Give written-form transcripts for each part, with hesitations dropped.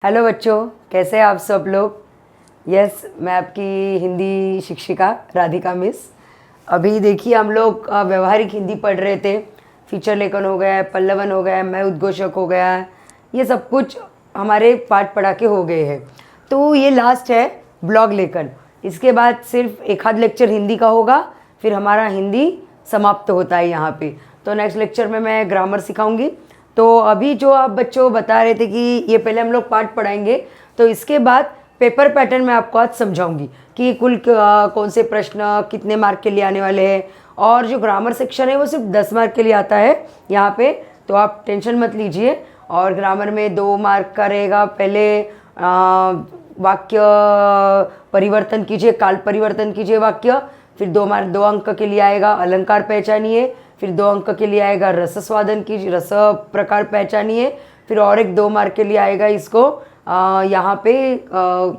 Hello बच्चों, कैसे हैं आप सब लोग। यस, मैं आपकी हिंदी शिक्षिका राधिका मिस। अभी देखिए हम लोग व्यवहारिक हिंदी पढ़ रहे थे। फीचर लेखन हो गया है, पल्लवन हो गया है, मैं उद्घोषक हो गया है, ये सब कुछ हमारे पाठ पढ़ा के हो गए हैं। तो ये लास्ट है ब्लॉग लेखन। इसके बाद सिर्फ एक आध लेक्चर हिंदी का होगा, फिर हमारा हिंदी समाप्त होता है यहाँ पे। तो नेक्स्ट लेक्चर में मैं ग्रामर सिखाऊंगी। तो अभी जो आप बच्चों बता रहे थे कि ये पहले हम लोग पाठ पढ़ाएंगे, तो इसके बाद पेपर पैटर्न मैं आपको आज समझाऊंगी कि कुल कौन से प्रश्न कितने मार्क के लिए आने वाले हैं। और जो ग्रामर सेक्शन है वो सिर्फ 10 मार्क के लिए आता है यहाँ पे, तो आप टेंशन मत लीजिए। और ग्रामर में 2 मार्क का रहेगा। पहले वाक्य परिवर्तन कीजिए, काल परिवर्तन कीजिए वाक्य। फिर 2 अंक के लिए आएगा अलंकार पहचानिए। फिर 2 अंक के लिए आएगा रस स्वादन की रस प्रकार पहचानिए। फिर और एक 2 मार्क के लिए आएगा इसको यहाँ पे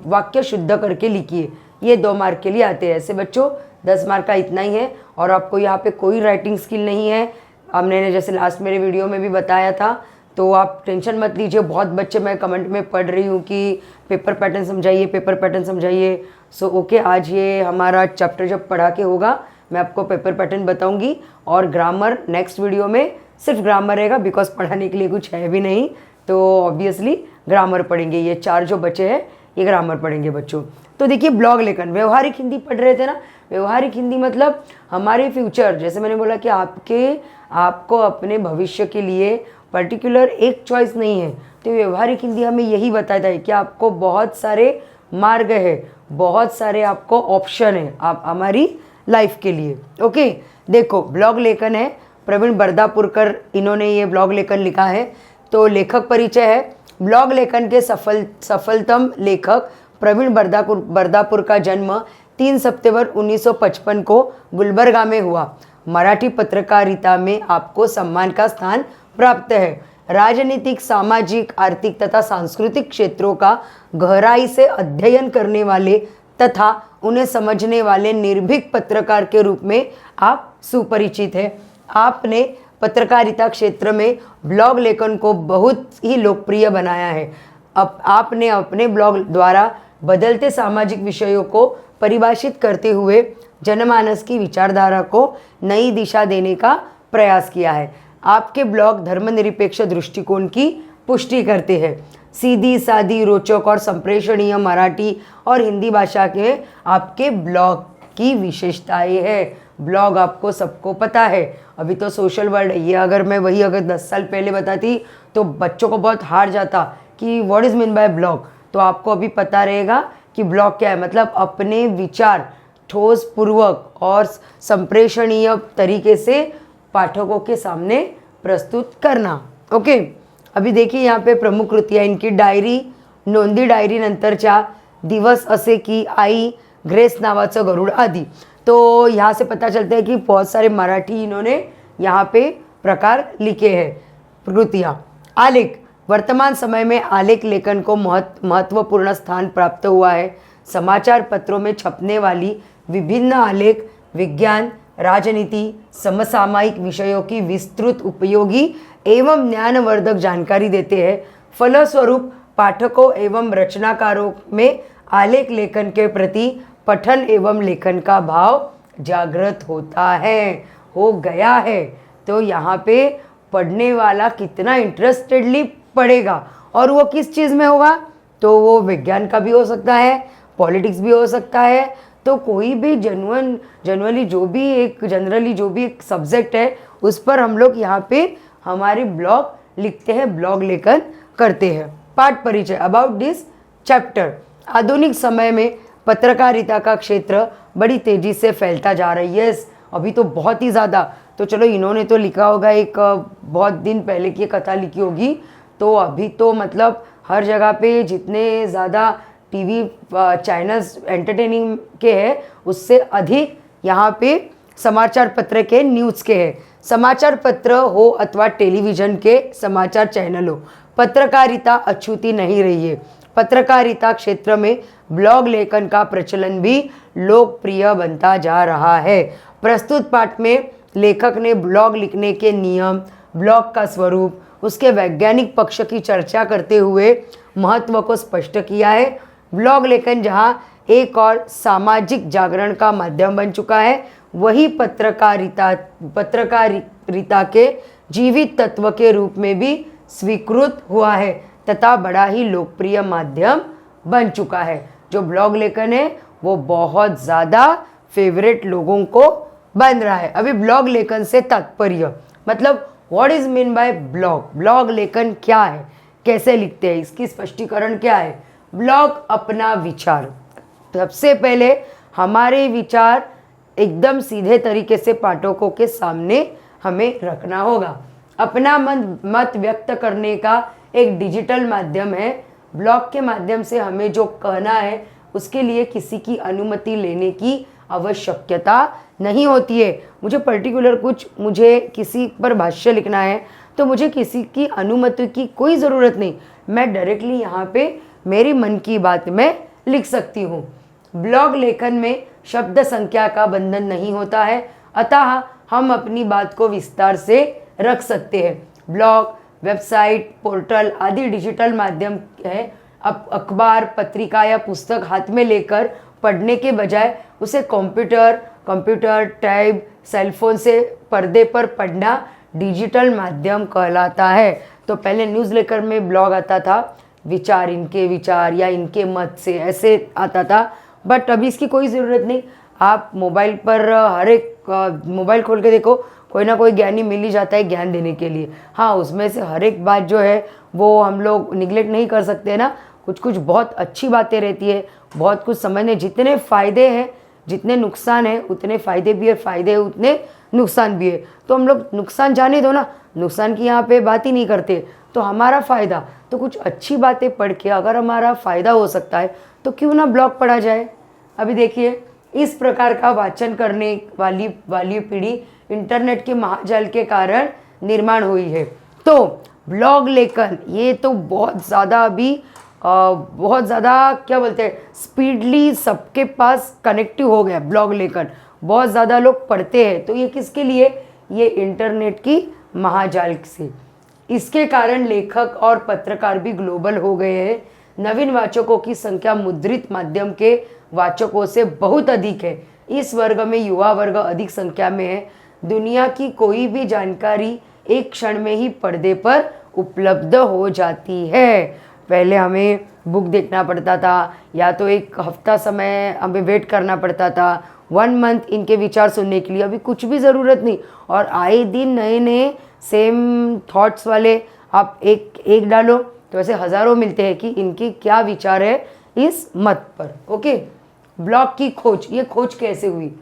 वाक्य शुद्ध करके लिखिए। ये 2 मार्क के लिए आते हैं। ऐसे बच्चों 10 मार्क का इतना ही है। और आपको यहाँ पे कोई राइटिंग स्किल नहीं है, हमने जैसे लास्ट मेरे वीडियो में भी बताया था। तो आप टेंशन मत लीजिए। बहुत बच्चे मैं कमेंट में पढ़ रही हूँ कि पेपर पैटर्न समझाइए, पेपर पैटर्न समझाइए। सो ओके, आज ये हमारा चैप्टर जब पढ़ा के होगा मैं आपको पेपर पैटर्न बताऊंगी। और ग्रामर नेक्स्ट वीडियो में सिर्फ ग्रामर रहेगा, बिकॉज पढ़ाने के लिए कुछ है भी नहीं। तो ऑब्वियसली ग्रामर पढ़ेंगे। ये 4 जो बचे हैं ये ग्रामर पढ़ेंगे बच्चों। तो देखिए ब्लॉग लेखन, व्यवहारिक हिंदी पढ़ रहे थे ना। व्यवहारिक हिंदी मतलब हमारे फ्यूचर, जैसे मैंने बोला कि आपको अपने भविष्य के लिए पर्टिकुलर एक चॉइस नहीं है। तो व्यवहारिक हिंदी हमें यही बताता है कि आपको बहुत सारे मार्ग है, बहुत सारे आपको ऑप्शन है आप हमारी लाइफ के लिए। ओके, देखो ब्लॉग लेखन है, प्रवीण बरदापुरकर इन्होंने ये ब्लॉग लेखन लिखा है। तो लेखक परिचय है। ब्लॉग लेखन के सफलतम लेखक प्रवीण बरदापुर का जन्म 3 सितंबर 1955 को गुलबर्गा में हुआ। मराठी पत्रकारिता में आपको सम्मान का स्थान प्राप्त है। राजनीतिक, सामाजिक, आर्थिक तथा सांस्कृतिक क्षेत्रों का गहराई से अध्ययन करने वाले तथा उन्हें समझने वाले निर्भीक पत्रकार के रूप में आप सुपरिचित हैं। आपने पत्रकारिता क्षेत्र में ब्लॉग लेखन को बहुत ही लोकप्रिय बनाया है। अब आपने अपने ब्लॉग द्वारा बदलते सामाजिक विषयों को परिभाषित करते हुए जनमानस की विचारधारा को नई दिशा देने का प्रयास किया है। आपके ब्लॉग धर्मनिरपेक्ष दृष्टिकोण की पुष्टि करते हैं। सीधी सादी, रोचक और संप्रेषणीय मराठी और हिंदी भाषा के आपके ब्लॉग की विशेषताएं हैं। ब्लॉग आपको सबको पता है, अभी तो सोशल वर्ल्ड है ये। अगर 10 साल पहले बताती तो बच्चों को बहुत हार्ड जाता कि what is mean by blog. तो आपको अभी पता रहेगा कि ब्लॉग क्या है। मतलब अपने विचार ठोस पूर्वक और संप्रेषणीय तरीके से पाठकों के सामने प्रस्तुत करना। ओके, अभी देखिए यहाँ पे प्रमुख कृतियाँ इनकी। डायरी, नोंदी डायरी नंतरच्या, दिवस असे की, आई, ग्रेस नावाचं गरुड आदि। तो यहाँ से पता चलता है कि बहुत सारे मराठी इन्होंने यहाँ पे प्रकार लिखे हैं, कृतियाँ। आलेख, वर्तमान समय में आलेख लेखन को महत्वपूर्ण स्थान प्राप्त हुआ है। समाचार पत्रों में छपने वाली विभिन्न आलेख विज्ञान, राजनीति, समसामयिक विषयों की विस्तृत, उपयोगी एवं ज्ञानवर्धक जानकारी देते हैं। फलस्वरूप पाठकों एवं रचनाकारों में आलेख लेखन के प्रति पठन एवं लेखन का भाव जागृत होता है, हो गया है। तो यहाँ पे पढ़ने वाला कितना इंटरेस्टेडली पढ़ेगा, और वो किस चीज़ में होगा, तो वो विज्ञान का भी हो सकता है, पॉलिटिक्स भी हो सकता है। तो कोई भी जनरली जो भी एक सब्जेक्ट है उस पर हम लोग यहाँ पे हमारे ब्लॉग लिखते हैं, ब्लॉग लेखन करते हैं। पाठ परिचय, अबाउट दिस चैप्टर। आधुनिक समय में पत्रकारिता का क्षेत्र बड़ी तेजी से फैलता जा रही है। अभी तो बहुत ही ज़्यादा। तो चलो इन्होंने तो लिखा होगा, एक बहुत दिन पहले की कथा लिखी होगी। तो अभी तो मतलब हर जगह पे जितने ज़्यादा टीवी चैनल्स एंटरटेनिंग के हैं उससे अधिक यहाँ पे समाचार पत्र के, न्यूज़ के हैं। समाचार पत्र हो अथवा टेलीविज़न के समाचार चैनल हो, पत्रकारिता अछूती नहीं रही है। पत्रकारिता क्षेत्र में ब्लॉग लेखन का प्रचलन भी लोकप्रिय बनता जा रहा है। प्रस्तुत पाठ में लेखक ने ब्लॉग लिखने के नियम, ब्लॉग का स्वरूप, उसके वैज्ञानिक पक्ष की चर्चा करते हुए महत्व को स्पष्ट किया है। ब्लॉग लेखन जहां एक और सामाजिक जागरण का माध्यम बन चुका है, वही पत्रकारिता के जीवित तत्व के रूप में भी स्वीकृत हुआ है तथा बड़ा ही लोकप्रिय माध्यम बन चुका है। जो ब्लॉग लेखन है वो बहुत ज़्यादा फेवरेट लोगों को बन रहा है। अभी ब्लॉग लेखन से तात्पर्य मतलब what is mean by blog, blog लेखन क्या है, कैसे लिखते हैं, इसकी स्पष्टीकरण क्या है। ब्लॉग अपना विचार, सबसे पहले हमारे विचार एकदम सीधे तरीके से पाठकों के सामने हमें रखना होगा। अपना मत व्यक्त करने का एक डिजिटल माध्यम है। ब्लॉग के माध्यम से हमें जो कहना है उसके लिए किसी की अनुमति लेने की आवश्यकता नहीं होती है। मुझे किसी पर भाष्य लिखना है तो मुझे किसी की अनुमति की कोई ज़रूरत नहीं, मैं डायरेक्टली यहाँ पे मेरी मन की बात में लिख सकती हूँ। ब्लॉग लेखन में शब्द संख्या का बंधन नहीं होता है, अतः हम अपनी बात को विस्तार से रख सकते हैं। ब्लॉग, वेबसाइट, पोर्टल आदि डिजिटल माध्यम है। अब अखबार, पत्रिका या पुस्तक हाथ में लेकर पढ़ने के बजाय उसे कंप्यूटर, टैब, सेलफोन से पर्दे पर पढ़ना डिजिटल माध्यम कहलाता है। तो पहले न्यूज़लेटर में ब्लॉग आता था, इनके विचार या इनके मत से ऐसे आता था, बट अभी इसकी कोई ज़रूरत नहीं। आप मोबाइल पर हर एक मोबाइल खोल के देखो, कोई ना कोई ज्ञानी मिल ही जाता है ज्ञान देने के लिए। हाँ, उसमें से हर एक बात जो है वो हम लोग निगलेक्ट नहीं कर सकते ना, कुछ बहुत अच्छी बातें रहती है, बहुत कुछ समझने। जितने फ़ायदे हैं, जितने नुकसान है, उतने फ़ायदे भी है, फ़ायदे उतने नुकसान भी है। तो हम लोग नुकसान जाने दो ना, नुकसान की यहाँ पे बात ही नहीं करते। तो हमारा फ़ायदा, तो कुछ अच्छी बातें पढ़ के अगर हमारा फ़ायदा हो सकता है तो क्यों ना ब्लॉग पढ़ा जाए। अभी देखिए, इस प्रकार का वाचन करने वाली पीढ़ी इंटरनेट के महाजाल के कारण निर्माण हुई है। तो ब्लॉग लेखन ये तो बहुत ज़्यादा अभी बहुत ज़्यादा क्या बोलते हैं, स्पीडली सबके पास कनेक्टिव हो गया ब्लॉग लेखन, बहुत ज़्यादा लोग पढ़ते हैं। तो ये किसके लिए, ये इंटरनेट की महाजाल से। इसके कारण लेखक और पत्रकार भी ग्लोबल हो गए हैं। नवीन वाचकों की संख्या मुद्रित माध्यम के वाचकों से बहुत अधिक है। इस वर्ग में युवा वर्ग अधिक संख्या में है। दुनिया की कोई भी जानकारी एक क्षण में ही पर्दे पर उपलब्ध हो जाती है। पहले हमें बुक देखना पड़ता था, या तो एक हफ्ता समय हमें वेट करना पड़ता था, 1 मंथ इनके विचार सुनने के लिए। अभी कुछ भी ज़रूरत नहीं, और आए दिन नए सेम थॉट्स वाले आप एक डालो तो ऐसे हज़ारों मिलते हैं कि इनकी क्या विचार है इस मत पर। ओके, ब्लॉग की खोज, ये खोज कैसे हुई?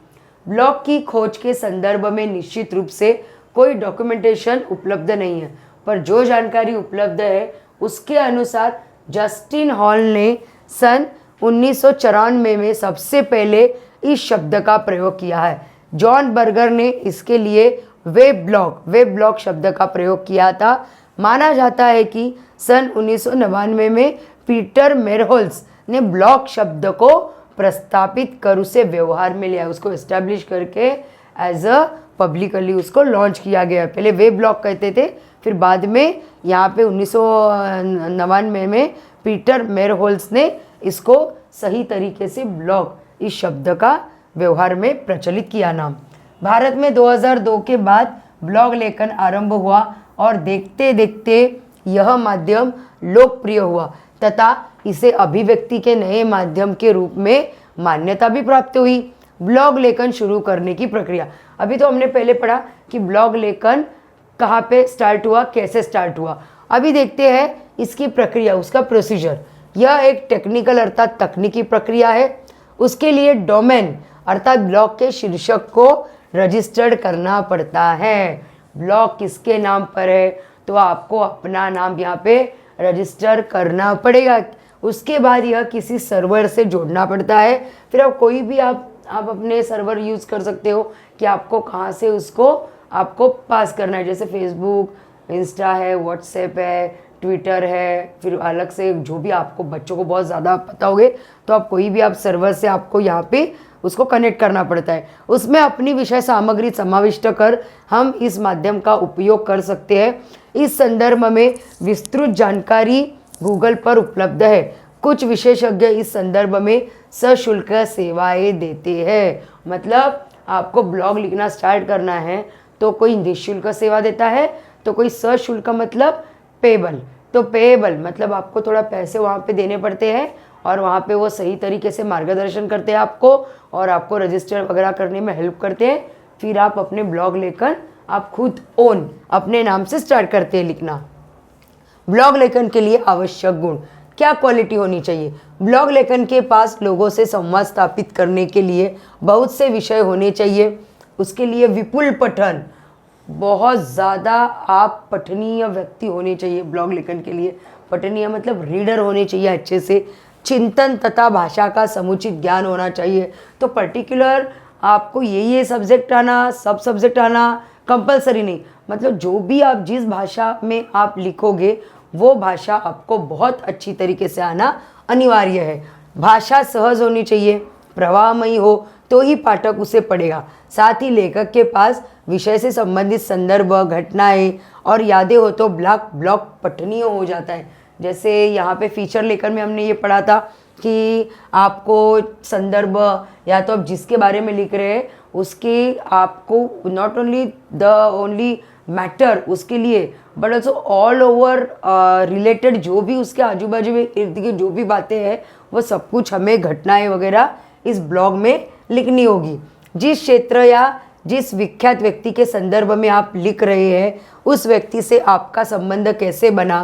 ब्लॉग की खोज के संदर्भ में निश्चित रूप से कोई डॉक्यूमेंटेशन उपलब्ध नहीं है, पर जो जानकारी उपलब्ध है उसके अनुसार जस्टिन हॉल ने सन 1994 में सबसे पहले इस शब्द का प्रयोग किया है। जॉन बर्गर ने इसके लिए वेब ब्लॉग शब्द का प्रयोग किया था। माना जाता है कि सन 1999 में पीटर मेरहोल्स ने ब्लॉग शब्द को प्रस्तापित कर उसे व्यवहार में लिया, उसको एस्टैब्लिश करके एज अ पब्लिकली उसको लॉन्च किया गया। पहले वेब ब्लॉग कहते थे, फिर बाद में यहाँ पे 1999 में पीटर मेरहोल्स ने इसको सही तरीके से ब्लॉग इस शब्द का व्यवहार में प्रचलित किया नाम। भारत में 2002 के बाद ब्लॉग लेखन आरंभ हुआ और देखते देखते यह माध्यम लोकप्रिय हुआ तथा इसे अभिव्यक्ति के नए माध्यम के रूप में मान्यता भी प्राप्त हुई। ब्लॉग लेखन शुरू करने की प्रक्रिया, अभी तो हमने पहले पढ़ा कि ब्लॉग लेखन कहाँ पे स्टार्ट हुआ, कैसे स्टार्ट हुआ। अभी देखते हैं इसकी प्रक्रिया, उसका प्रोसीजर। यह एक टेक्निकल अर्थात तकनीकी प्रक्रिया है। उसके लिए डोमेन अर्थात ब्लॉग के शीर्षक को रजिस्टर्ड करना पड़ता है। ब्लॉग किसके नाम पर है तो आपको अपना नाम यहाँ पे रजिस्टर करना पड़ेगा। उसके बाद यह किसी सर्वर से जोड़ना पड़ता है। फिर आप कोई भी आप अपने सर्वर यूज़ कर सकते हो कि आपको कहाँ से उसको आपको पास करना है। जैसे फेसबुक, इंस्टा है, व्हाट्सएप है, ट्विटर है, फिर अलग से जो भी आपको बच्चों को बहुत ज़्यादा पता होगे तो आप कोई भी आप सर्वर से आपको यहाँ पे उसको कनेक्ट करना पड़ता है। उसमें अपनी विषय सामग्री समाविष्ट कर हम इस माध्यम का उपयोग कर सकते हैं। इस संदर्भ में विस्तृत जानकारी गूगल पर उपलब्ध है। कुछ विशेषज्ञ इस संदर्भ में सशुल्क सेवाएं देते हैं। मतलब आपको ब्लॉग लिखना स्टार्ट करना है तो कोई निःशुल्क सेवा देता है, तो कोई सशुल्क मतलब पेबल। तो पेबल मतलब आपको थोड़ा पैसे वहाँ पे देने पड़ते हैं और वहाँ पे वो सही तरीके से मार्गदर्शन करते हैं आपको और आपको रजिस्टर वगैरह करने में हेल्प करते हैं। फिर आप अपने ब्लॉग लेकर आप खुद ओन अपने नाम से स्टार्ट करते हैं लिखना। ब्लॉग लेखन के लिए आवश्यक गुण, क्या क्वालिटी होनी चाहिए? ब्लॉग लेखन के पास लोगों से संवाद स्थापित करने के लिए बहुत से विषय होने चाहिए। उसके लिए विपुल पठन, बहुत ज़्यादा आप पठनीय व्यक्ति होने चाहिए ब्लॉग लेखन के लिए। पठनीय मतलब रीडर होने चाहिए अच्छे से। चिंतन तथा भाषा का समुचित ज्ञान होना चाहिए। तो पर्टिकुलर आपको ये सब्जेक्ट आना, सब सब्जेक्ट आना कंपलसरी नहीं, मतलब जो भी आप जिस भाषा में आप लिखोगे वो भाषा आपको बहुत अच्छी तरीके से आना अनिवार्य है। भाषा सहज होनी चाहिए, प्रवाहमयी हो तो ही पाठक उसे पढ़ेगा। साथ ही लेखक के पास विषय से संबंधित संदर्भ, घटनाएं और यादें हो तो ब्लॉग पठनीय हो जाता है। जैसे यहाँ पे फीचर लेकर में हमने ये पढ़ा था कि आपको संदर्भ या तो आप जिसके बारे में लिख रहे हैं उसके आपको not only the only matter उसके लिए but also all over related जो भी उसके आजू बाजू में इर्द गिर्द जो भी बातें हैं वो सब कुछ हमें घटनाएं वगैरह इस ब्लॉग में लिखनी होगी। जिस क्षेत्र या जिस विख्यात व्यक्ति के संदर्भ में आप लिख रहे हैं उस व्यक्ति से आपका संबंध कैसे बना,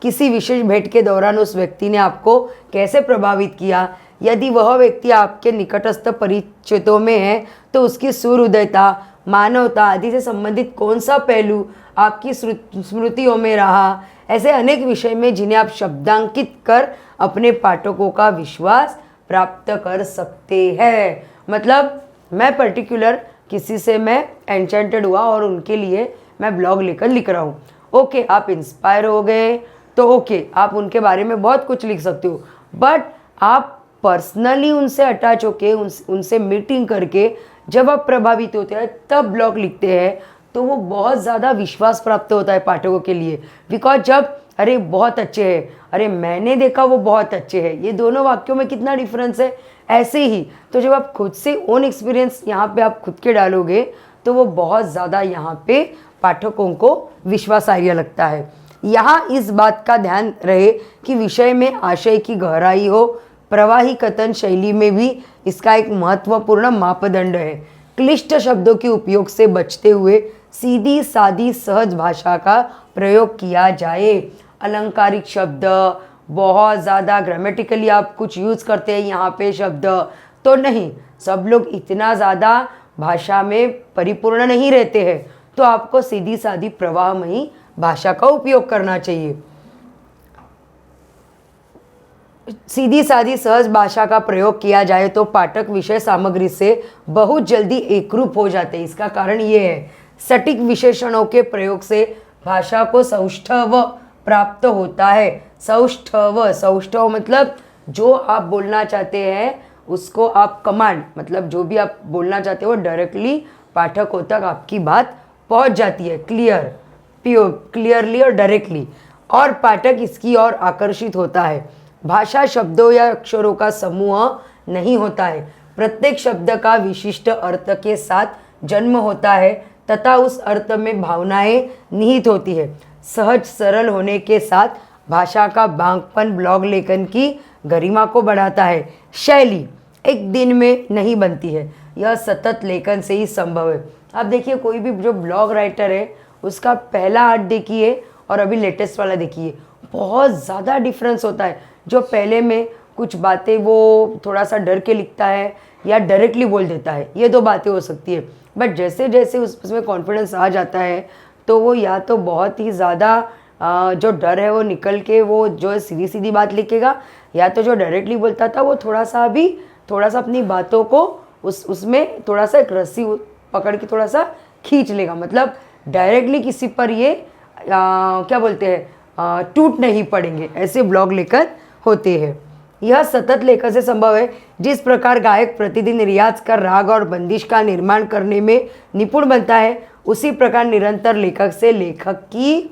किसी विशेष भेंट के दौरान उस व्यक्ति ने आपको कैसे प्रभावित किया, यदि वह व्यक्ति आपके निकटस्थ परिचितों में है तो उसकी सुहृदयता, मानवता आदि से संबंधित कौन सा पहलू आपकी स्मृतियों में रहा। ऐसे अनेक विषय में जिन्हें आप शब्दांकित कर अपने पाठकों का विश्वास प्राप्त कर सकते हैं। मतलब मैं पर्टिकुलर किसी से मैं एन्चेंटेड हुआ और उनके लिए मैं ब्लॉग लेकर लिख रहा हूँ। ओके, आप इंस्पायर हो गए तो ओके, आप उनके बारे में बहुत कुछ लिख सकते हो, बट आप पर्सनली उनसे अटैच होके उनसे मीटिंग करके जब आप प्रभावित होते हैं तब ब्लॉग लिखते हैं तो वो बहुत ज़्यादा विश्वास प्राप्त होता है पाठकों के लिए। बिकॉज जब अरे बहुत अच्छे हैं, अरे मैंने देखा वो बहुत अच्छे हैं, ये दोनों वाक्यों में कितना डिफरेंस है। ऐसे ही तो जब आप खुद से ओन एक्सपीरियंस यहाँ पे आप खुद के डालोगे तो वो बहुत ज़्यादा यहाँ पे पाठकों को विश्वासार्ह लगता है। यहाँ इस बात का ध्यान रहे कि विषय में आशय की गहराई हो। प्रवाही कथन शैली में भी इसका एक महत्वपूर्ण मापदंड है। क्लिष्ट शब्दों के उपयोग से बचते हुए सीधी सादी सहज भाषा का प्रयोग किया जाए। अलंकारिक शब्द, बहुत ज़्यादा ग्रामेटिकली आप कुछ यूज़ करते हैं यहाँ पे शब्द तो नहीं, सब लोग इतना ज़्यादा भाषा में परिपूर्ण नहीं रहते हैं, तो आपको सीधी सादी प्रवाहमयी भाषा का उपयोग करना चाहिए। सीधी सादी सहज भाषा का प्रयोग किया जाए तो पाठक विषय सामग्री से बहुत जल्दी एकरूप हो जाते हैं। इसका कारण ये है, सटीक विशेषणों के प्रयोग से भाषा को सौष्ठव प्राप्त होता है। सौष्ठव मतलब जो आप बोलना चाहते हैं उसको आप कमांड, मतलब जो भी आप बोलना चाहते हो डायरेक्टली पाठकों तक आपकी बात पहुंच जाती है, क्लियरली और डायरेक्टली, और पाठक इसकी ओर आकर्षित होता है। भाषा शब्दों या अक्षरों का समूह नहीं होता है, प्रत्येक शब्द का विशिष्ट अर्थ के साथ जन्म होता है तथा उस अर्थ में भावनाएं निहित होती है। सहज सरल होने के साथ भाषा का बांकपन ब्लॉग लेखन की गरिमा को बढ़ाता है। शैली एक दिन में नहीं बनती है, यह सतत लेखन से ही संभव है। आप देखिए कोई भी जो ब्लॉग राइटर है उसका पहला आर्ट देखिए और अभी लेटेस्ट वाला देखिए, बहुत ज़्यादा डिफरेंस होता है। जो पहले में कुछ बातें वो थोड़ा सा डर के लिखता है या डायरेक्टली बोल देता है, ये दो बातें हो सकती है, बट जैसे जैसे उसमें कॉन्फिडेंस आ जाता है तो वो या तो बहुत ही ज़्यादा जो डर है वो निकल के वो जो सीधी सीधी बात लिखेगा, या तो जो डायरेक्टली बोलता था वो थोड़ा सा अपनी बातों को उसमें थोड़ा सा एक रस्सी पकड़ के थोड़ा सा खींच लेगा। मतलब डायरेक्टली किसी पर ये क्या बोलते हैं टूट नहीं पड़ेंगे, ऐसे ब्लॉग लेखन होते हैं। यह सतत लेखन से संभव है। जिस प्रकार गायक प्रतिदिन रियाज कर राग और बंदिश का निर्माण करने में निपुण बनता है, उसी प्रकार निरंतर लेखक से लेखक की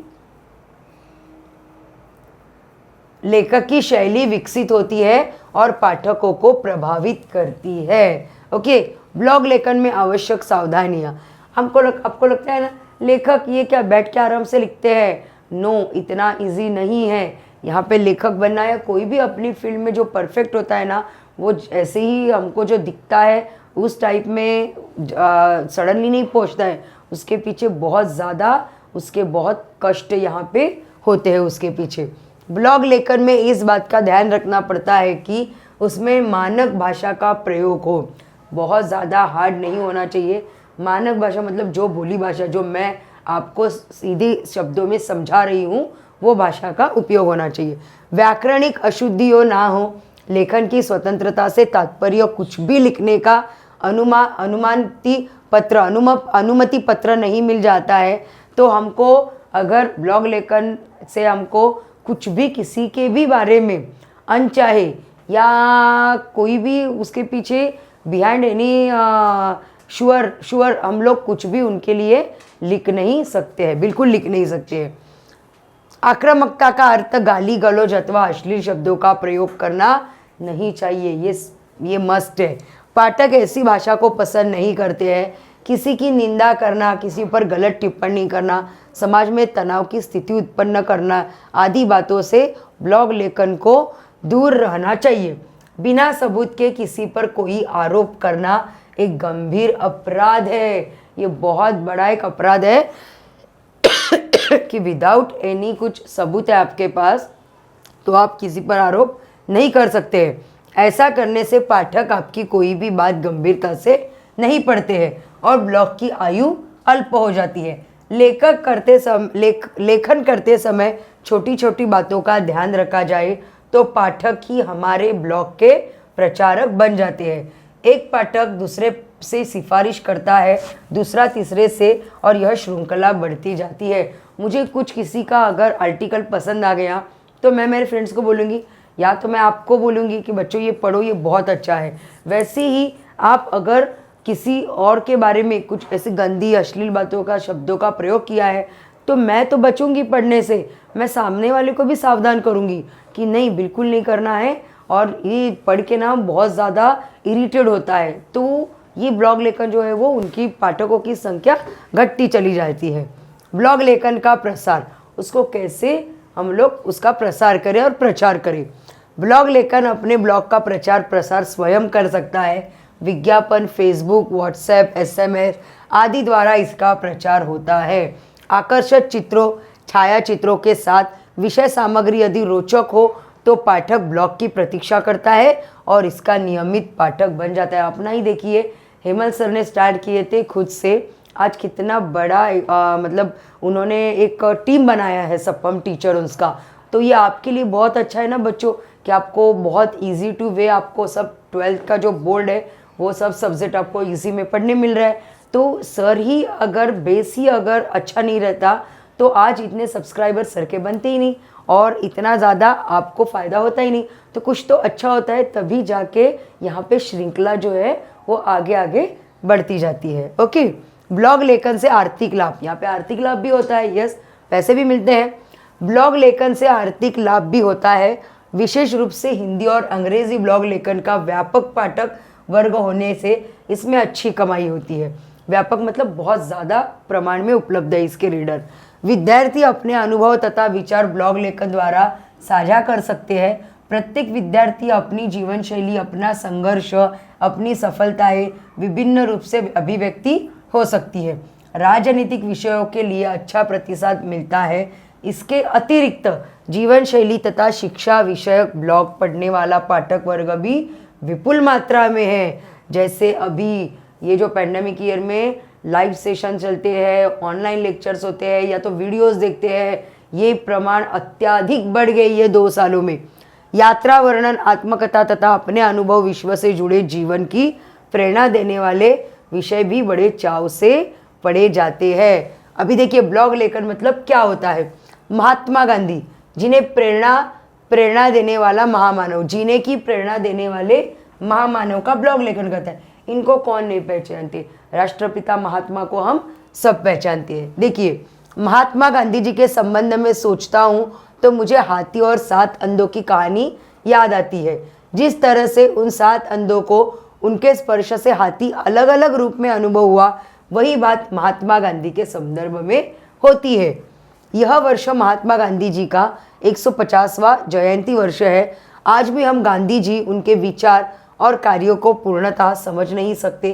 लेखक की शैली विकसित होती है और पाठकों को प्रभावित करती है। ओके, ब्लॉग लेखन में आवश्यक सावधानियाँ। आपको लगता है ना लेखक ये क्या बैठ के आराम से लिखते हैं? नो, इतना इजी नहीं है। यहाँ पे लेखक बनना या कोई भी अपनी फील्ड में जो परफेक्ट होता है ना, वो ऐसे ही हमको जो दिखता है उस टाइप में सडनली नहीं पहुँचता है। उसके पीछे बहुत ज़्यादा उसके बहुत कष्ट यहाँ पे होते हैं उसके पीछे। ब्लॉग लेखन में इस बात का ध्यान रखना पड़ता है कि उसमें मानक भाषा का प्रयोग हो। बहुत ज़्यादा हार्ड नहीं होना चाहिए। मानक भाषा मतलब जो बोली भाषा, जो मैं आपको सीधे शब्दों में समझा रही हूँ, वो भाषा का उपयोग होना चाहिए। व्याकरणिक अशुद्धियों ना हो। लेखन की स्वतंत्रता से तात्पर्य कुछ भी लिखने का अनुमति पत्र नहीं मिल जाता है। तो हमको अगर ब्लॉग लेखन से हमको कुछ भी किसी के भी बारे में अनचाहे या कोई भी उसके पीछे बिहाइंड एनी श्योर हम लोग कुछ भी उनके लिए लिख नहीं सकते हैं, बिल्कुल लिख नहीं सकते हैं। आक्रामकता का अर्थ गाली गलौज अथवा अश्लील शब्दों का प्रयोग करना नहीं चाहिए, ये मस्ट है। पाठक ऐसी भाषा को पसंद नहीं करते हैं। किसी की निंदा करना, किसी पर गलत टिप्पणी करना, समाज में तनाव की स्थिति उत्पन्न करना आदि बातों से ब्लॉग लेखन को दूर रहना चाहिए। बिना सबूत के किसी पर कोई आरोप करना एक गंभीर अपराध है। ये बहुत बड़ा एक अपराध है कि विदाउट एनी कुछ सबूत है आपके पास तो आप किसी पर आरोप नहीं कर सकते हैं। ऐसा करने से पाठक आपकी कोई भी बात गंभीरता से नहीं पढ़ते हैं और ब्लॉग की आयु अल्प हो जाती है। लेखन करते समय छोटी छोटी बातों का ध्यान रखा जाए तो पाठक ही हमारे ब्लॉग के प्रचारक बन जाते हैं। एक पाठक दूसरे से सिफारिश करता है, दूसरा तीसरे से, और यह श्रृंखला बढ़ती जाती है। मुझे कुछ किसी का अगर आर्टिकल पसंद आ गया तो मैं मेरे फ्रेंड्स को बोलूँगी, या तो मैं आपको बोलूँगी कि बच्चों ये पढ़ो, ये बहुत अच्छा है। वैसे ही आप अगर किसी और के बारे में कुछ ऐसी गंदी अश्लील बातों का, शब्दों का प्रयोग किया है तो मैं तो बचूंगी पढ़ने से। मैं सामने वाले को भी सावधान करूँगी कि नहीं, बिल्कुल नहीं करना है, और ये पढ़ के ना बहुत ज़्यादा इरिटेट होता है। तो ये ब्लॉग लेखन जो है वो उनकी पाठकों की संख्या घटती चली जाती है। ब्लॉग लेखन का प्रसार, उसको कैसे हम लोग उसका प्रसार करें और प्रचार करें। ब्लॉग लेखन अपने ब्लॉग का प्रचार प्रसार स्वयं कर सकता है। विज्ञापन, फेसबुक, व्हाट्सएप, SMS आदि द्वारा इसका प्रचार होता है। आकर्षक चित्रों, छायाचित्रों के साथ विषय सामग्री यदि रोचक हो तो पाठक ब्लॉग की प्रतीक्षा करता है और इसका नियमित पाठक बन जाता है। अपना ही देखिए, हेमंत सर ने स्टार्ट किए थे खुद से, आज कितना बड़ा मतलब उन्होंने एक टीम बनाया है सपम टीचर उसका। तो ये आपके लिए बहुत अच्छा है ना बच्चों, कि आपको बहुत इजी टू वे, आपको सब 12th का जो बोर्ड है वो सब सब्जेक्ट आपको इजी में पढ़ने मिल रहा है। तो सर ही अगर बेस ही अगर अच्छा नहीं रहता तो आज इतने सब्सक्राइबर सर के बनते ही नहीं और इतना ज़्यादा आपको फ़ायदा होता ही नहीं। तो कुछ तो अच्छा होता है, तभी जाके यहाँ पे श्रृंखला जो है वो आगे आगे बढ़ती जाती है। ओके, ब्लॉग लेखन से आर्थिक लाभ, यहाँ पे आर्थिक लाभ भी होता है, यस, पैसे भी मिलते हैं। ब्लॉग लेखन से आर्थिक लाभ भी होता है। विशेष रूप से हिंदी और अंग्रेजी ब्लॉग लेखन का व्यापक पाठक वर्ग होने से इसमें अच्छी कमाई होती है। व्यापक मतलब बहुत ज़्यादा प्रमाण में उपलब्ध है इसके रीडर। विद्यार्थी अपने अनुभव तथा विचार ब्लॉग लेखन द्वारा साझा कर सकते हैं। प्रत्येक विद्यार्थी अपनी जीवन शैली, अपना संघर्ष, अपनी सफलताएं विभिन्न रूप से अभिव्यक्ति हो सकती है। राजनीतिक विषयों के लिए अच्छा प्रतिसाद मिलता है। इसके अतिरिक्त जीवन शैली तथा शिक्षा विषयक ब्लॉग पढ़ने वाला पाठक वर्ग भी विपुल मात्रा में है। जैसे अभी ये जो पैंडेमिक ईयर में लाइव सेशन चलते हैं, ऑनलाइन लेक्चर्स होते हैं या तो वीडियोस देखते हैं, ये प्रमाण अत्यधिक बढ़ गई है 2 सालों में। यात्रा वर्णन, आत्मकथा तथा अपने अनुभव, विश्व से जुड़े जीवन की प्रेरणा देने वाले विषय भी बड़े चाव से पढ़े जाते हैं। अभी देखिए, ब्लॉग लेखन मतलब क्या होता है। महात्मा गांधी, जिन्हें प्रेरणा देने वाला महामानव, जीने की प्रेरणा देने वाले महामानव का ब्लॉग लेखन करता है। इनको कौन नहीं पहचानते? राष्ट्रपिता महात्मा को हम सब पहचानते हैं। देखिए, महात्मा गांधी जी के संबंध में सोचता हूँ तो मुझे हाथी और 7 अंधों की कहानी याद आती है। जिस तरह से उन 7 अंधों को उनके स्पर्श से हाथी अलग अलग रूप में अनुभव हुआ, वही बात महात्मा गांधी के संदर्भ में होती है। यह वर्ष महात्मा गांधी जी का 150वां जयंती वर्ष है। आज भी हम गांधी जी, उनके विचार और कार्यों को पूर्णतः समझ नहीं सकते।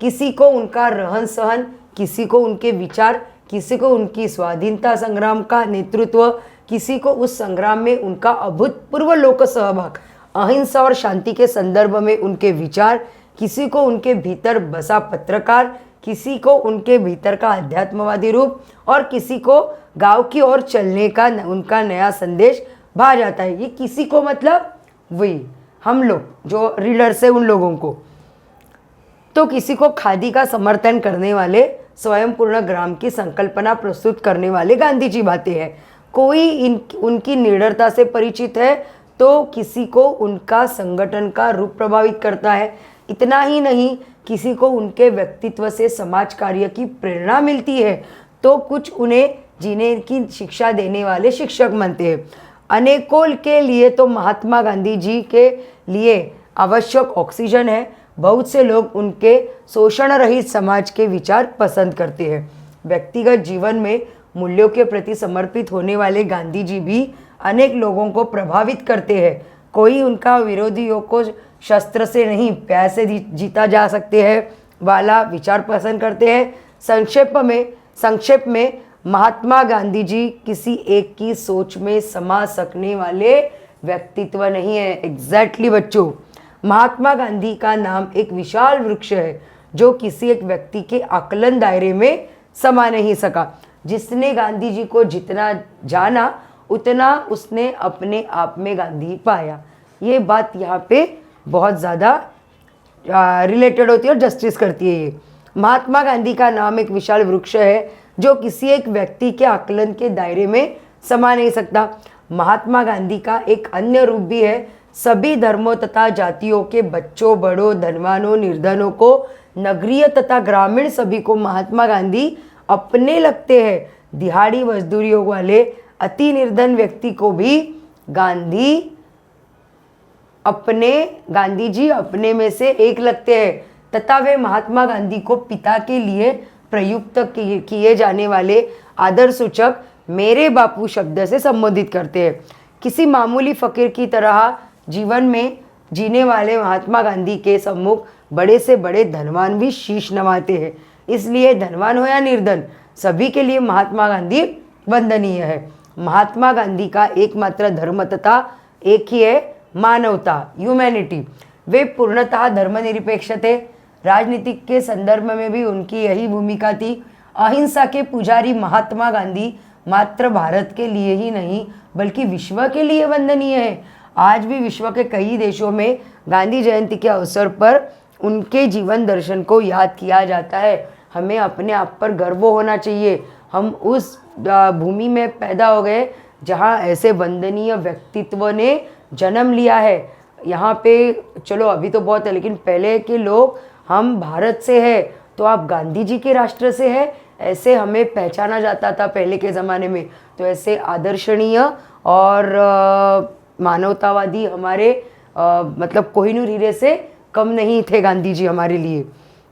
किसी को उनका रहन सहन, किसी को उनके विचार, किसी को उनकी स्वाधीनता संग्राम का नेतृत्व, किसी को उस संग्राम में उनका अभूतपूर्व लोक सहभाग, अहिंसा और शांति के संदर्भ में उनके विचार, किसी को उनके भीतर बसा पत्रकार, किसी को उनके भीतर का अध्यात्मवादी रूप और किसी को गांव की ओर चलने का उनका नया संदेश भा जाता है। ये किसी को मतलब वही हम लोग जो रीडर्स है उन लोगों को। तो किसी को खादी का समर्थन करने वाले, स्वयं पूर्ण ग्राम की संकल्पना प्रस्तुत करने वाले गांधी जी बातें हैं। कोई उनकी निडरता से परिचित है तो किसी को उनका संगठन का रूप प्रभावित करता है। इतना ही नहीं, किसी को उनके व्यक्तित्व से समाज कार्य की प्रेरणा मिलती है तो कुछ उन्हें जीने की शिक्षा देने वाले शिक्षक मानते हैं। अनेकों के लिए तो महात्मा गांधी जी के लिए आवश्यक ऑक्सीजन है। बहुत से लोग उनके शोषण रहित समाज के विचार पसंद करते हैं। व्यक्तिगत जीवन में मूल्यों के प्रति समर्पित होने वाले गांधी जी भी अनेक लोगों को प्रभावित करते हैं। कोई उनका विरोधियों को शस्त्र से नहीं, प्यार से जीता जा सकते हैं वाला विचार पसंद करते हैं। संक्षेप में महात्मा गांधी जी किसी एक की सोच में समा सकने वाले व्यक्तित्व नहीं है। एग्जैक्टली बच्चों, महात्मा गांधी का नाम एक विशाल वृक्ष है जो किसी एक व्यक्ति के आकलन दायरे में समा नहीं सका। जिसने गांधी जी को जितना जाना उतना उसने अपने आप में गांधी पाया। ये बात यहाँ पे बहुत ज़्यादा रिलेटेड होती है और जस्टिस करती है। ये महात्मा गांधी का नाम एक विशाल वृक्ष है जो किसी एक व्यक्ति के आकलन के दायरे में समा नहीं सकता। महात्मा गांधी का एक अन्य रूप भी है। सभी धर्मों तथा जातियों के बच्चों, बड़ों, धनवानों, निर्धनों को, नगरीय तथा ग्रामीण सभी को महात्मा गांधी अपने लगते हैं। दिहाड़ी मजदूरियों वाले अति निर्धन व्यक्ति को भी गांधी जी अपने में से एक लगते हैं तथा वे महात्मा गांधी को पिता के लिए प्रयुक्त किए जाने वाले आदर सूचक मेरे बापू शब्द से संबोधित करते हैं। किसी मामूली फकीर की तरह जीवन में जीने वाले महात्मा गांधी के सम्मुख बड़े से बड़े धनवान भी शीश नवाते हैं। इसलिए धनवान हो या निर्धन, सभी के लिए महात्मा गांधी वंदनीय है। महात्मा गांधी का एकमात्र धर्म तथा एक ही है, मानवता, ह्यूमैनिटी। वे पूर्णतः धर्मनिरपेक्ष थे। राजनीतिक के संदर्भ में भी उनकी यही भूमिका थी। अहिंसा के पुजारी महात्मा गांधी मात्र भारत के लिए ही नहीं बल्कि विश्व के लिए वंदनीय है। आज भी विश्व के कई देशों में गांधी जयंती के अवसर पर उनके जीवन दर्शन को याद किया जाता है। हमें अपने आप पर गर्व होना चाहिए। हम उस भूमि में पैदा हो गए जहाँ ऐसे वंदनीय व्यक्तित्व ने जन्म लिया है। यहाँ पे चलो अभी तो बहुत है, लेकिन पहले के लोग, हम भारत से है तो आप गांधी जी के राष्ट्र से है, ऐसे हमें पहचाना जाता था पहले के ज़माने में। तो ऐसे आदर्शनीय और मानवतावादी हमारे मतलब कोहिनूर हीरे से कम नहीं थे गांधी जी हमारे लिए।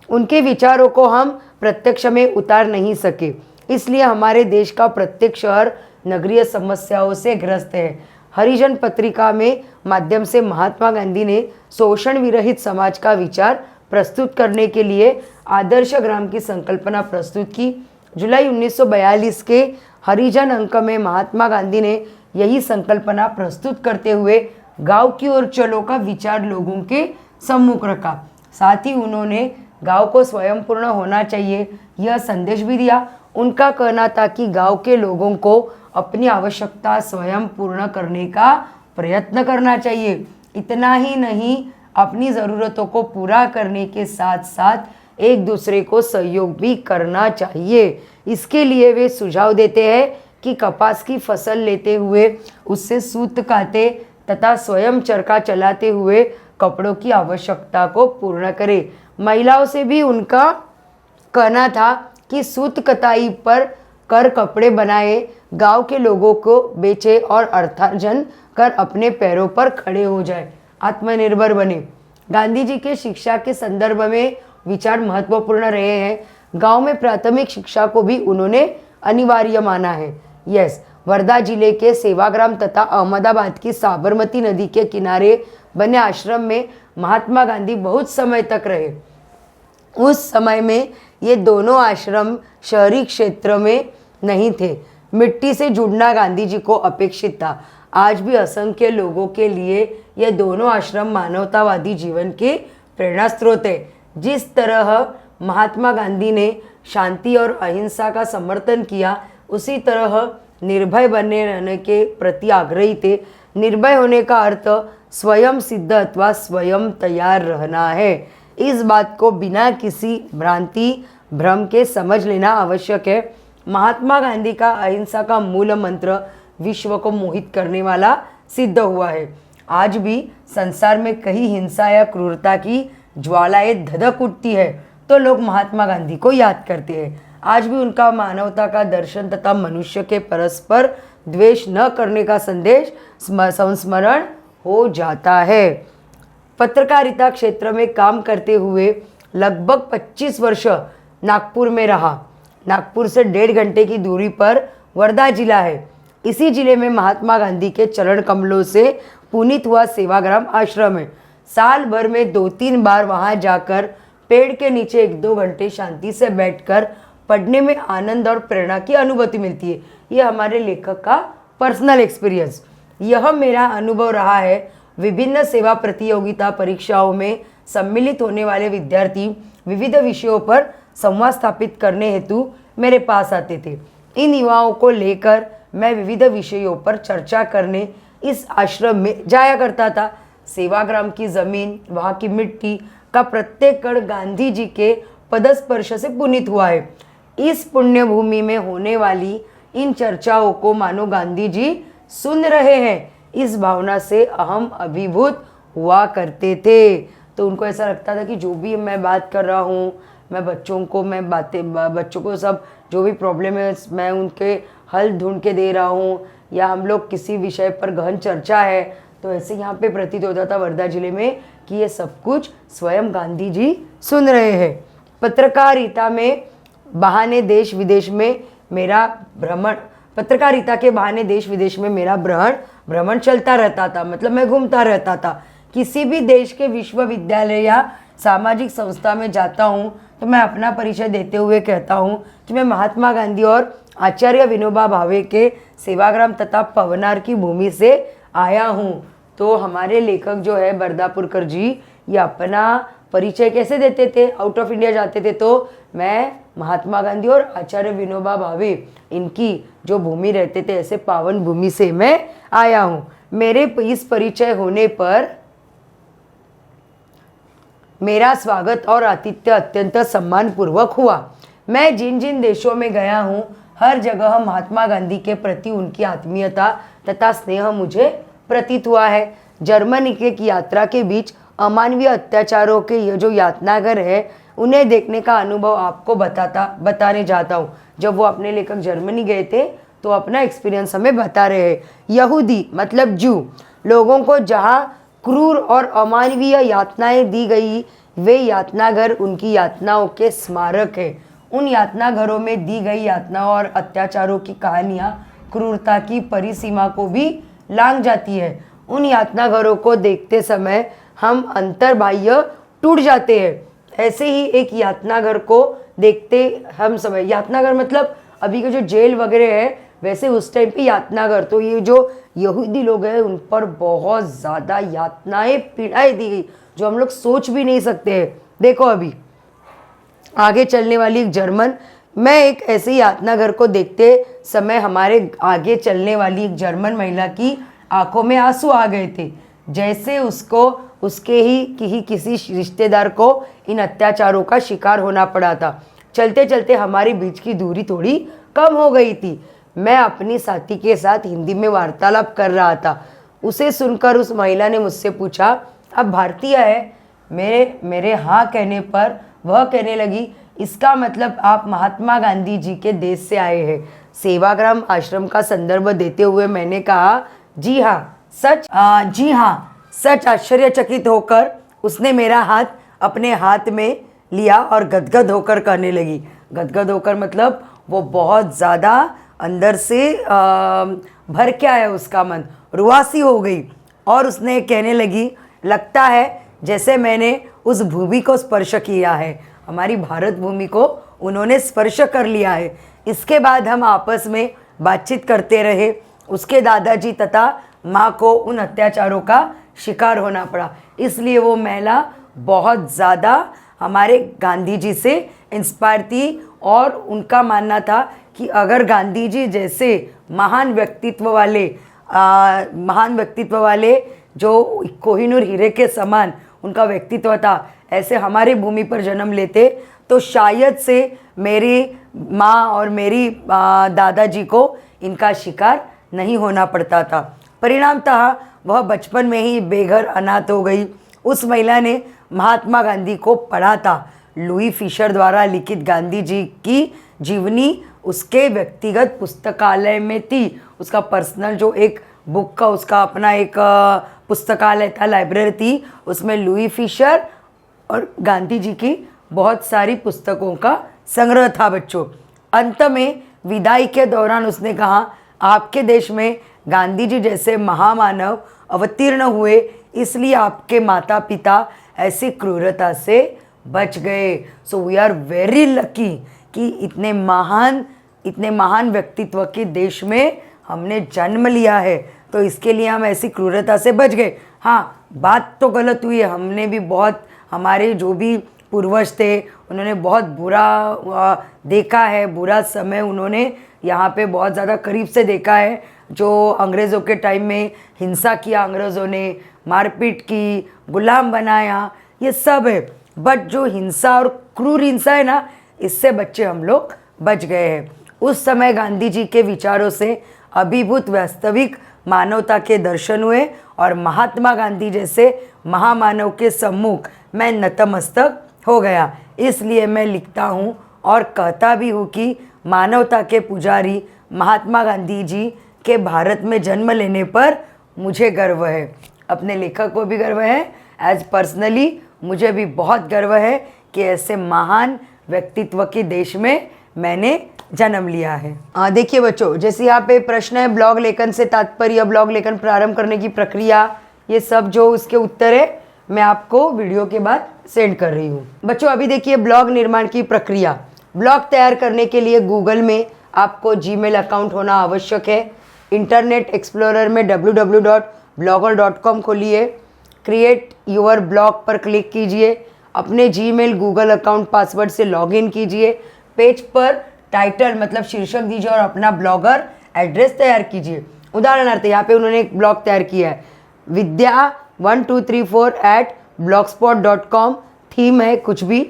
उनके विचारों को हम प्रत्यक्ष में उतार नहीं सके, इसलिए हमारे देश का प्रत्येक शहर नगरीय समस्याओं से ग्रस्त है। हरिजन पत्रिका में माध्यम से महात्मा गांधी ने शोषण विरहित समाज का विचार प्रस्तुत करने के लिए आदर्श ग्राम की संकल्पना प्रस्तुत की। जुलाई 1942 के हरिजन अंक में महात्मा गांधी ने यही संकल्पना प्रस्तुत करते हुए गांव की ओर चलो का विचार लोगों के सम्मुख रखा। साथ ही उन्होंने गांव को स्वयं पूर्ण होना चाहिए यह संदेश भी दिया। उनका कहना था कि गांव के लोगों को अपनी आवश्यकता स्वयं पूर्ण करने का प्रयत्न करना चाहिए। इतना ही नहीं, अपनी ज़रूरतों को पूरा करने के साथ साथ एक दूसरे को सहयोग भी करना चाहिए। इसके लिए वे सुझाव देते हैं कि कपास की फसल लेते हुए उससे सूत काटे तथा स्वयं चरखा चलाते हुए कपड़ों की आवश्यकता को पूर्ण करें। महिलाओं से भी उनका कहना था कि सूत कताई पर कर कपड़े बनाए, गांव के लोगों को बेचे और अर्थार्जन कर अपने पैरों पर खड़े हो जाए, आत्मनिर्भर बने। गांधी जी के शिक्षा के संदर्भ में विचार महत्वपूर्ण रहे हैं। गांव में प्राथमिक शिक्षा को भी उन्होंने अनिवार्य माना है। यस, वर्धा जिले के सेवाग्राम तथा अहमदाबाद की साबरमती नदी के किनारे बने आश्रम में महात्मा गांधी बहुत समय तक रहे। उस समय में ये दोनों आश्रम शहरी क्षेत्र में नहीं थे। मिट्टी से जुड़ना गांधी जी को अपेक्षित था। आज भी असंख्य लोगों के लिए ये दोनों आश्रम मानवतावादी जीवन के प्रेरणा स्रोत है। जिस तरह महात्मा गांधी ने शांति और अहिंसा का समर्थन किया, उसी तरह निर्भय बने रहने के प्रति आग्रही थे। निर्भय होने का अर्थ स्वयं सिद्ध अथवा स्वयं तैयार रहना है। इस बात को बिना किसी भ्रांति भ्रम के समझ लेना आवश्यक है। महात्मा गांधी का अहिंसा का मूल मंत्र विश्व को मोहित करने वाला सिद्ध हुआ है। आज भी संसार में कहीं हिंसा या क्रूरता की ज्वालाएं धधक उठती है तो लोग महात्मा गांधी को याद करते हैं। आज भी उनका मानवता का दर्शन तथा मनुष्य के परस्पर द्वेष न करने का संदेश संस्मरण हो जाता है। पत्रकारिता क्षेत्र में काम करते हुए लगभग 25 वर्ष नागपुर में रहा। नागपुर से 1.5 घंटे की दूरी पर वर्धा जिला है। इसी जिले में महात्मा गांधी के चरण कमलों से पुनीत हुआ सेवाग्राम आश्रम है। साल भर में 2-3 बार वहां जाकर पेड़ के नीचे 1-2 घंटे शांति से बैठकर पढ़ने में आनंद और प्रेरणा की अनुभूति मिलती है। ये हमारे लेखक का पर्सनल एक्सपीरियंस। यह मेरा अनुभव रहा है। विभिन्न सेवा प्रतियोगिता परीक्षाओं में सम्मिलित होने वाले विद्यार्थी विविध विषयों पर संवाद स्थापित करने हेतु मेरे पास आते थे। इन युवाओं को लेकर मैं विविध विषयों पर चर्चा करने इस आश्रम में जाया करता था। सेवाग्राम की जमीन, वहाँ की मिट्टी का प्रत्येक कण गांधी जी के पदस्पर्श से पुनीत हुआ है। इस पुण्य भूमि में होने वाली इन चर्चाओं को मानो गांधी जी सुन रहे हैं, इस भावना से हम अभिभूत हुआ करते थे। तो उनको ऐसा लगता था कि जो भी मैं बात कर रहा हूँ, मैं बच्चों को सब जो भी प्रॉब्लम है मैं उनके हल ढूंढ के दे रहा हूँ, या हम लोग किसी विषय पर गहन चर्चा है, तो ऐसे यहाँ पे प्रतीत होता था वर्धा जिले में कि ये सब कुछ स्वयं गांधी जी सुन रहे हैं। पत्रकारिता के बहाने देश विदेश में मेरा भ्रमण चलता रहता था। मतलब मैं घूमता रहता था। किसी भी देश के विश्वविद्यालय या सामाजिक संस्था में जाता हूँ तो मैं अपना परिचय देते हुए कहता हूँ कि मैं महात्मा गांधी और आचार्य विनोबा भावे के सेवाग्राम तथा पवनार की भूमि से आया हूँ। तो हमारे लेखक जो है बरदापुरकर जी, ये अपना परिचय कैसे देते थे? आउट ऑफ इंडिया जाते थे तो मैं महात्मा गांधी और आचार्य विनोबा भावे इनकी जो भूमि रहते थे, ऐसे पावन भूमि से मैं आया हूँ। मेरे इस परिचय होने पर मेरा स्वागत और आतिथ्य अत्यंत सम्मानपूर्वक हुआ। मैं जिन जिन देशों में गया हूँ, हर जगह महात्मा गांधी के प्रति उनकी आत्मीयता तथा स्नेह मुझे प्रतीत हुआ है। जर्मनी की यात्रा के बीच अमानवीय अत्याचारों के ये जो यातनागर है, उन्हें देखने का अनुभव आपको बताने जाता हूँ। जब वो अपने लेखक जर्मनी गए थे तो अपना एक्सपीरियंस हमें बता रहे हैं। यहूदी मतलब जू लोगों को जहाँ क्रूर और अमानवीय यातनाएं दी गई, वे यातनाघर उनकी यातनाओं के स्मारक है। उन यातनाघरों में दी गई यातनाओं और अत्याचारों की कहानियाँ क्रूरता की परिसीमा को भी लांघ जाती है। उन यातनाघरों को देखते समय हम अंतर्बाह्य टूट जाते हैं। ऐसे ही एक यातनाघर को देखते हम समय, यातनाघर मतलब अभी के जो जेल वगैरह है, वैसे उस टाइम पे यातनाघर, तो ये जो यहूदी लोग हैं उन पर बहुत ज़्यादा यातनाएं पीड़ाएं दी गई जो हम लोग सोच भी नहीं सकते हैं। देखो अभी आगे चलने वाली एक जर्मन, मैं एक ऐसे यातनाघर को देखते समय हमारे आगे चलने वाली एक जर्मन महिला की आंखों में आंसू आ गए थे, जैसे उसको उसके ही किसी रिश्तेदार को इन अत्याचारों का शिकार होना पड़ा था। चलते चलते हमारे बीच की दूरी थोड़ी कम हो गई थी। मैं अपनी साथी के साथ हिंदी में वार्तालाप कर रहा था। उसे सुनकर उस महिला ने मुझसे पूछा, आप भारतीय है? मेरे हाँ कहने पर वह कहने लगी, इसका मतलब आप महात्मा गांधी जी के देश से आए हैं। सेवाग्राम आश्रम का संदर्भ देते हुए मैंने कहा, जी हाँ सच। आश्चर्यचकित होकर उसने मेरा हाथ अपने हाथ में लिया और गदगद होकर कहने लगी। गदगद होकर मतलब वो बहुत ज़्यादा अंदर से भर के आया, उसका मन रुआसी हो गई और उसने कहने लगी, लगता है जैसे मैंने उस भूमि को स्पर्श किया है। हमारी भारत भूमि को उन्होंने स्पर्श कर लिया है। इसके बाद हम आपस में बातचीत करते रहे। उसके दादाजी तथा माँ को उन अत्याचारों का शिकार होना पड़ा, इसलिए वो महिला बहुत ज़्यादा हमारे गांधी जी से इंस्पायर थी और उनका मानना था कि अगर गांधी जी जैसे महान व्यक्तित्व वाले जो कोहिनूर हीरे के समान उनका व्यक्तित्व था, ऐसे हमारी भूमि पर जन्म लेते तो शायद से मेरी माँ और मेरी दादाजी को इनका शिकार नहीं होना पड़ता था। परिणामतः वह बचपन में ही बेघर अनाथ हो गई। उस महिला ने महात्मा गांधी को पढ़ा था। लुई फिशर द्वारा लिखित गांधी जी की जीवनी उसके व्यक्तिगत पुस्तकालय में थी। उसका पर्सनल जो एक बुक का उसका अपना एक पुस्तकालय था, लाइब्रेरी थी, उसमें लुई फिशर और गांधी जी की बहुत सारी पुस्तकों का संग्रह था बच्चों। अंत में विदाई के दौरान उसने कहा, आपके देश में गांधी जी जैसे महामानव अवतीर्ण हुए, इसलिए आपके माता पिता ऐसी क्रूरता से बच गए। So we are very lucky कि इतने महान व्यक्तित्व के देश में हमने जन्म लिया है, तो इसके लिए हम ऐसी क्रूरता से बच गए। हाँ, बात तो गलत हुई है, हमने भी बहुत, हमारे जो भी पूर्वज थे उन्होंने बहुत बुरा देखा है, बुरा समय उन्होंने यहाँ पे बहुत ज़्यादा करीब से देखा है। जो अंग्रेज़ों के टाइम में हिंसा किया, अंग्रेज़ों ने मारपीट की, गुलाम बनाया, ये सब है। बट जो हिंसा और क्रूर हिंसा है ना, इससे बच्चे हम लोग बच गए हैं। उस समय गांधी जी के विचारों से अभिभूत वास्तविक मानवता के दर्शन हुए और महात्मा गांधी जैसे महामानव के सम्मुख मैं नतमस्तक हो गया। इसलिए मैं लिखता हूँ और कहता भी हूँ कि मानवता के पुजारी महात्मा गांधी जी के भारत में जन्म लेने पर मुझे गर्व है। अपने लेखक को भी गर्व है, एज पर्सनली मुझे भी बहुत गर्व है कि ऐसे महान व्यक्तित्व के देश में मैंने जन्म लिया है। देखिए बच्चों, जैसे यहाँ पे प्रश्न है, ब्लॉग लेखन से तात्पर्य, ब्लॉग लेखन प्रारंभ करने की प्रक्रिया, ये सब जो उसके उत्तर है मैं आपको वीडियो के बाद सेंड कर रही हूँ। बच्चों अभी देखिए ब्लॉग निर्माण की प्रक्रिया। ब्लॉग तैयार करने के लिए गूगल में आपको जीमेल अकाउंट होना आवश्यक है। इंटरनेट एक्सप्लोरर में www.blogger.com खोलिए, क्रिएट योर ब्लॉग पर क्लिक कीजिए, अपने जीमेल गूगल अकाउंट पासवर्ड से लॉगिन कीजिए, पेज पर टाइटल मतलब शीर्षक दीजिए और अपना ब्लॉगर एड्रेस तैयार कीजिए। उदाहरणार्थ यहाँ पे उन्होंने एक ब्लॉग तैयार किया है, vidya1234@blogspot.com, थीम है कुछ भी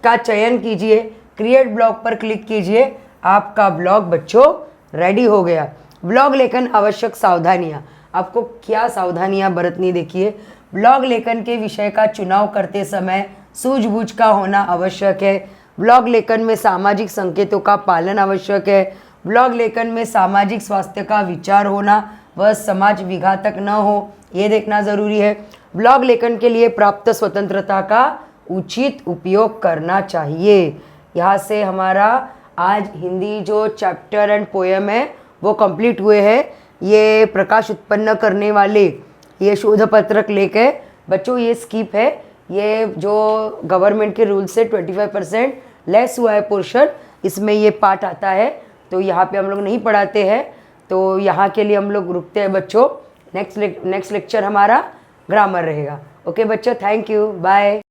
का चयन कीजिए, क्रिएट ब्लॉग पर क्लिक कीजिए, आपका ब्लॉग बच्चों रेडी हो गया। ब्लॉग लेखन आवश्यक सावधानियाँ, आपको क्या सावधानियाँ बरतनी, देखिए ब्लॉग लेखन के विषय का चुनाव करते समय सूझबूझ का होना आवश्यक है। ब्लॉग लेखन में सामाजिक संकेतों का पालन आवश्यक है। ब्लॉग लेखन में सामाजिक स्वास्थ्य का विचार होना वह समाज विघातक न हो, ये देखना ज़रूरी है। ब्लॉग लेखन के लिए प्राप्त स्वतंत्रता का उचित उपयोग करना चाहिए। यहाँ से हमारा आज हिंदी जो चैप्टर एंड पोएम है वो कंप्लीट हुए हैं। ये प्रकाश उत्पन्न करने वाले ये शोध पत्रक लेख है बच्चों, ये स्किप है, ये जो गवर्नमेंट के रूल से 25% लेस हुआ है पोर्शन, इसमें ये पार्ट आता है, तो यहाँ पे हम लोग नहीं पढ़ाते हैं, तो यहाँ के लिए हम लोग रुकते हैं बच्चों। नेक्स्ट लेक्चर हमारा ग्रामर रहेगा। ओके बच्चों, थैंक यू, बाय।